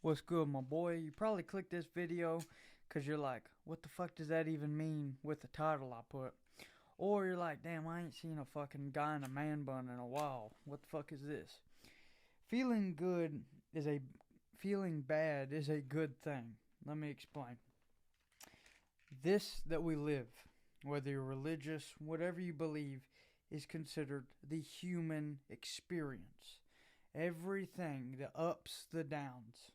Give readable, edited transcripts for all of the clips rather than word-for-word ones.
What's good, my boy? You probably clicked this video because you're like, what the fuck does that even mean with the title I put? Or you're like, damn, I ain't seen a fucking guy in a man bun in a while. What the fuck is this? Feeling good is a feeling bad is a good thing. Let me explain. This that we live, whether you're religious, whatever you believe, is considered the human experience. Everything, the ups, the downs,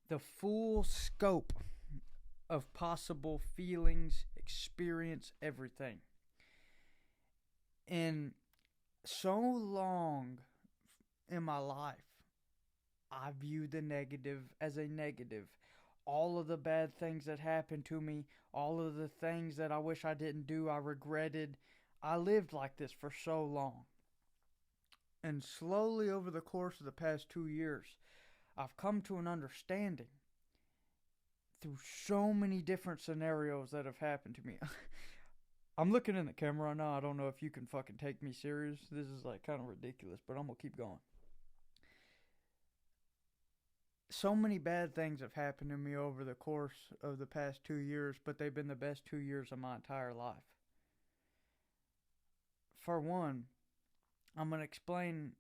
the full scope of possible feelings, experience, everything. And so long in my life, I viewed the negative as a negative. All of the bad things that happened to me, all of the things that I wish I didn't do, I regretted. I lived like this for so long. And slowly over the course of the past 2 years, I've come to an understanding through so many different scenarios that have happened to me. I'm looking in the camera right now. I don't know if you can fucking take me serious. This is like kind of ridiculous, but I'm going to keep going. So many bad things have happened to me over the course of the past 2 years, but they've been the best 2 years of my entire life. For one, I'm going to explain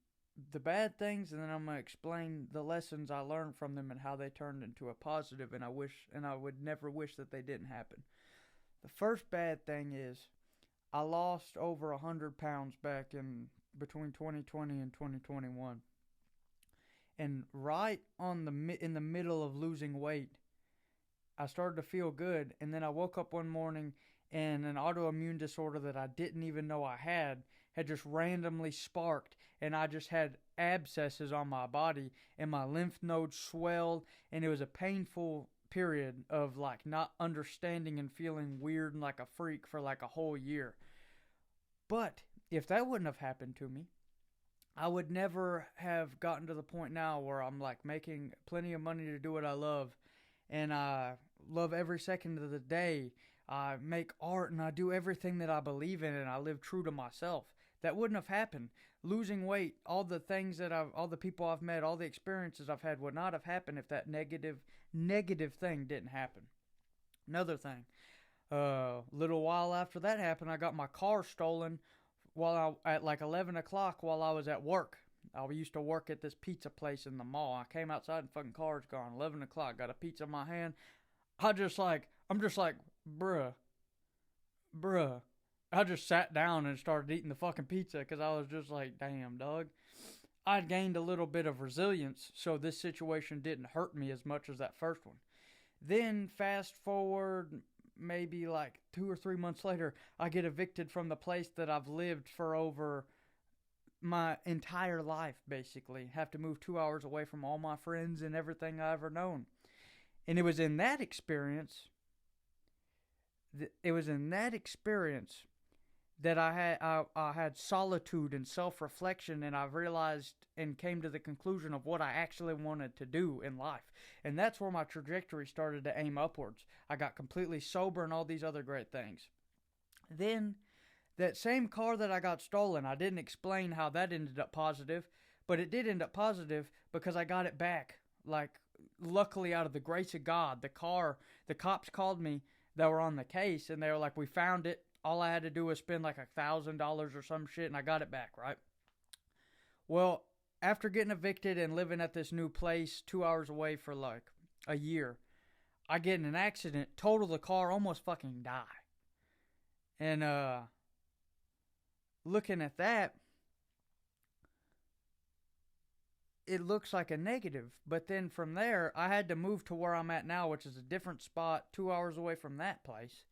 the bad things, and then I'm going to explain the lessons I learned from them and how they turned into a positive, and I would never wish that they didn't happen. The first bad thing is I lost over 100 pounds back in between 2020 and 2021. And right in the middle of losing weight, I started to feel good, and then I woke up one morning and an autoimmune disorder that I didn't even know I had just randomly sparked, and I just had abscesses on my body, and my lymph nodes swelled, and it was a painful period of like not understanding and feeling weird and like a freak for like a whole year. But if that wouldn't have happened to me, I would never have gotten to the point now where I'm like making plenty of money to do what I love, and I love every second of the day. I make art and I do everything that I believe in, and I live true to myself. That wouldn't have happened. Losing weight, all the people I've met, all the experiences I've had would not have happened if that negative thing didn't happen. Another thing, little while after that happened, I got my car stolen at like 11 o'clock while I was at work. I used to work at this pizza place in the mall. I came outside and fucking car's gone. 11 o'clock, got a pizza in my hand. I'm just like, bruh. I just sat down and started eating the fucking pizza because I was just like, damn, dog. I'd gained a little bit of resilience, so this situation didn't hurt me as much as that first one. Then fast forward maybe like 2 or 3 months later, I get evicted from the place that I've lived for over my entire life, basically. Have to move 2 hours away from all my friends and everything I ever known. And it was in that experience that I had solitude and self-reflection, and I realized and came to the conclusion of what I actually wanted to do in life. And that's where my trajectory started to aim upwards. I got completely sober and all these other great things. Then, that same car that I got stolen, I didn't explain how that ended up positive, but it did end up positive because I got it back. Like, luckily, out of the grace of God, the cops called me that were on the case, and they were like, we found it. All I had to do was spend like $1,000 or some shit, and I got it back, right? Well, after getting evicted and living at this new place 2 hours away for like a year, I get in an accident, total the car, almost fucking die. And looking at that, it looks like a negative. But then from there, I had to move to where I'm at now, which is a different spot 2 hours away from that place,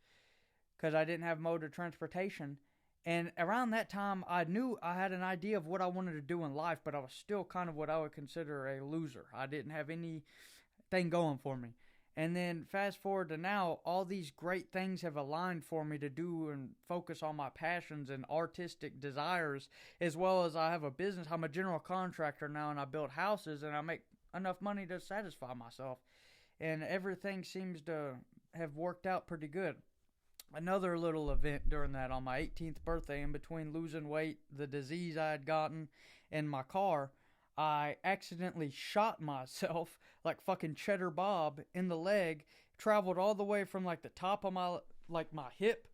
because I didn't have mode of transportation. And around that time, I knew I had an idea of what I wanted to do in life, but I was still kind of what I would consider a loser. I didn't have anything going for me. And then fast forward to now, all these great things have aligned for me to do and focus on my passions and artistic desires, as well as I have a business. I'm a general contractor now, and I build houses, and I make enough money to satisfy myself. And everything seems to have worked out pretty good. Another little event during that, on my 18th birthday, in between losing weight, the disease I had gotten, and my car, I accidentally shot myself like fucking Cheddar Bob in the leg, traveled all the way from like the top of my hip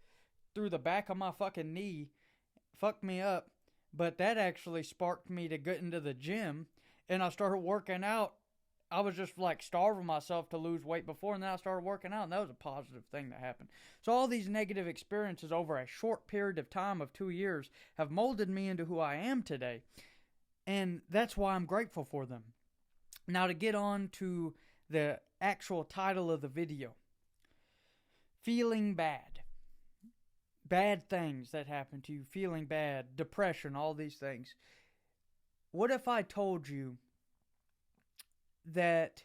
through the back of my fucking knee, fucked me up. But that actually sparked me to get into the gym, and I started working out. I was just like starving myself to lose weight before, and then I started working out, and that was a positive thing that happened. So all these negative experiences over a short period of time of 2 years have molded me into who I am today, and that's why I'm grateful for them. Now to get on to the actual title of the video. Feeling bad. Bad things that happen to you, feeling bad, depression, all these things. What if I told you that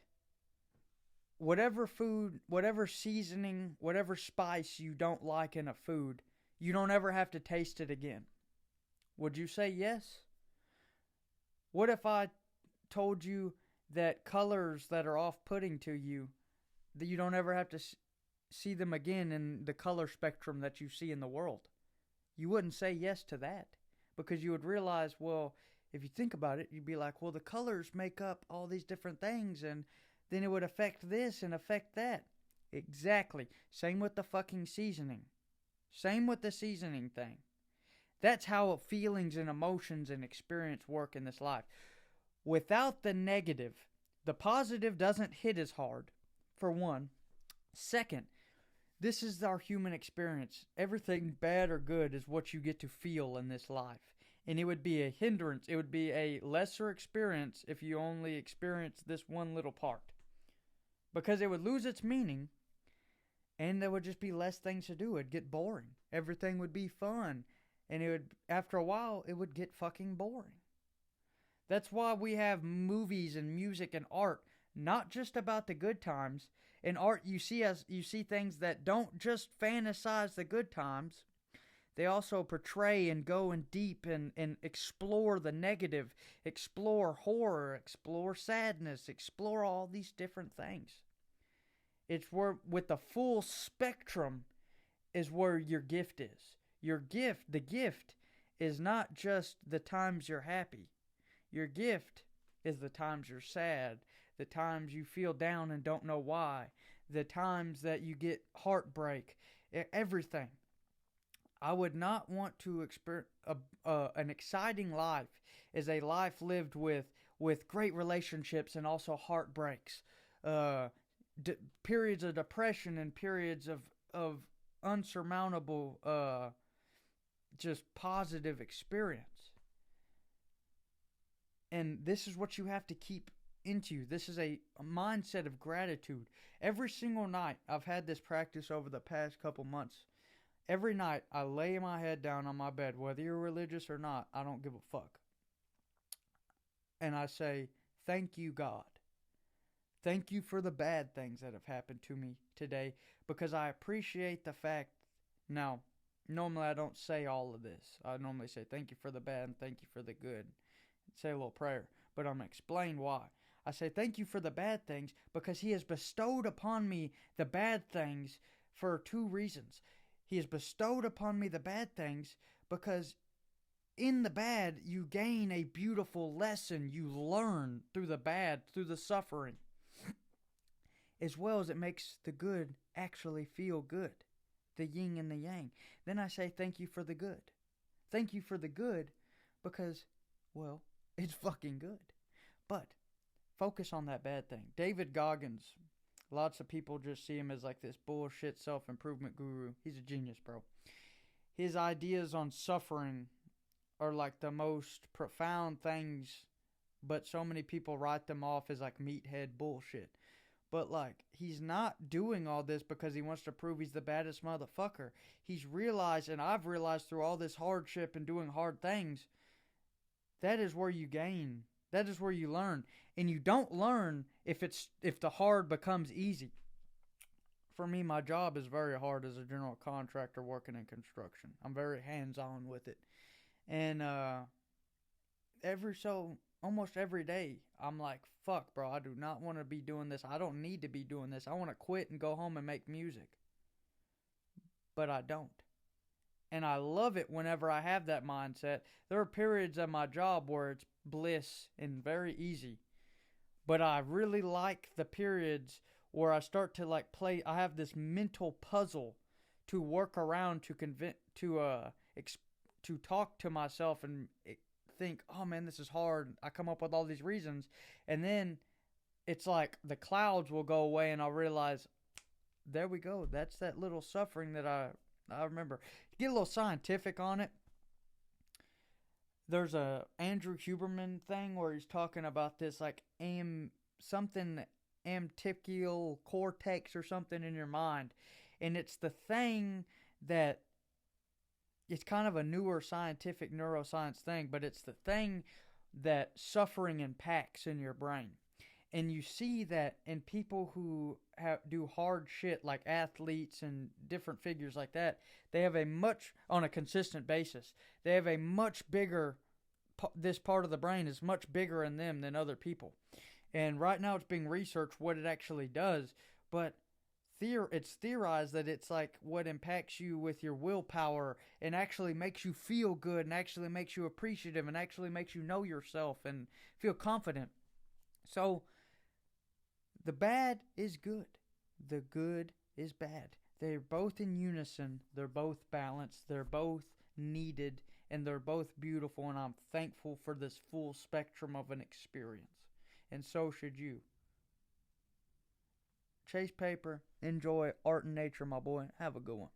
whatever food, whatever seasoning, whatever spice you don't like in a food, you don't ever have to taste it again? Would you say yes? What if I told you that colors that are off-putting to you, that you don't ever have to see them again in the color spectrum that you see in the world? You wouldn't say yes to that, because you would realize, well, if you think about it, you'd be like, well, the colors make up all these different things, and then it would affect this and affect that. Exactly. Same with the fucking seasoning. Same with the seasoning thing. That's how feelings and emotions and experience work in this life. Without the negative, the positive doesn't hit as hard, for one. Second, this is our human experience. Everything bad or good is what you get to feel in this life. And it would be a hindrance. It would be a lesser experience if you only experience this one little part. Because it would lose its meaning, and there would just be less things to do. It'd get boring. Everything would be fun. And it would, after a while, it would get fucking boring. That's why we have movies and music and art, not just about the good times. In art, you see things that don't just fantasize the good times. They also portray and go in deep and explore the negative, explore horror, explore sadness, explore all these different things. It's where, with the full spectrum, is where your gift is. The gift is not just the times you're happy. Your gift is the times you're sad, the times you feel down and don't know why, the times that you get heartbreak, everything. I would not want to experience an exciting life is a life lived with great relationships and also heartbreaks, periods of depression and periods of unsurmountable just positive experience. And this is what you have to keep into. This is a mindset of gratitude. Every single night, I've had this practice over the past couple months. Every night, I lay my head down on my bed, whether you're religious or not, I don't give a fuck. And I say, thank you, God. Thank you for the bad things that have happened to me today, because I appreciate the fact. Now, normally I don't say all of this. I normally say thank you for the bad and thank you for the good. Say a little prayer, but I'm going to explain why. I say thank you for the bad things because He has bestowed upon me the bad things for two reasons. He has bestowed upon me the bad things because in the bad you gain a beautiful lesson. You learn through the bad, through the suffering, as well as it makes the good actually feel good. The yin and the yang. Then I say thank you for the good. Thank you for the good because, well, it's fucking good. But focus on that bad thing. David Goggins, lots of people just see him as like this bullshit self-improvement guru. He's a genius, bro. His ideas on suffering are like the most profound things, but so many people write them off as like meathead bullshit. But like, he's not doing all this because he wants to prove he's the baddest motherfucker. He's realized, and I've realized through all this hardship and doing hard things, that is where you gain. That is where you learn. And you don't learn if the hard becomes easy. For me, my job is very hard as a general contractor working in construction. I'm very hands-on with it. And almost every day, I'm like, fuck, bro, I do not want to be doing this. I don't need to be doing this. I want to quit and go home and make music. But I don't. And I love it whenever I have that mindset. There are periods of my job where it's bliss and very easy. But I really like the periods where I start to like play. I have this mental puzzle to work around to convince to talk to myself and think, oh man, this is hard. I come up with all these reasons, and then it's like the clouds will go away, and I'll realize, there we go. That's that little suffering that I remember. To get a little scientific on it, there's a Andrew Huberman thing where he's talking about this like something amtypical cortex or something in your mind, and it's the thing that it's kind of a newer scientific neuroscience thing, but it's the thing that suffering impacts in your brain. And you see that in people who do hard shit like athletes and different figures like that, they have a much, on a consistent basis, they have a much bigger, this part of the brain is much bigger in them than other people. And right now it's being researched what it actually does, but it's theorized that it's like what impacts you with your willpower and actually makes you feel good and actually makes you appreciative and actually makes you know yourself and feel confident. So the bad is good. The good is bad. They're both in unison. They're both balanced. They're both needed. And they're both beautiful. And I'm thankful for this full spectrum of an experience. And so should you. Chase paper. Enjoy art and nature, my boy. Have a good one.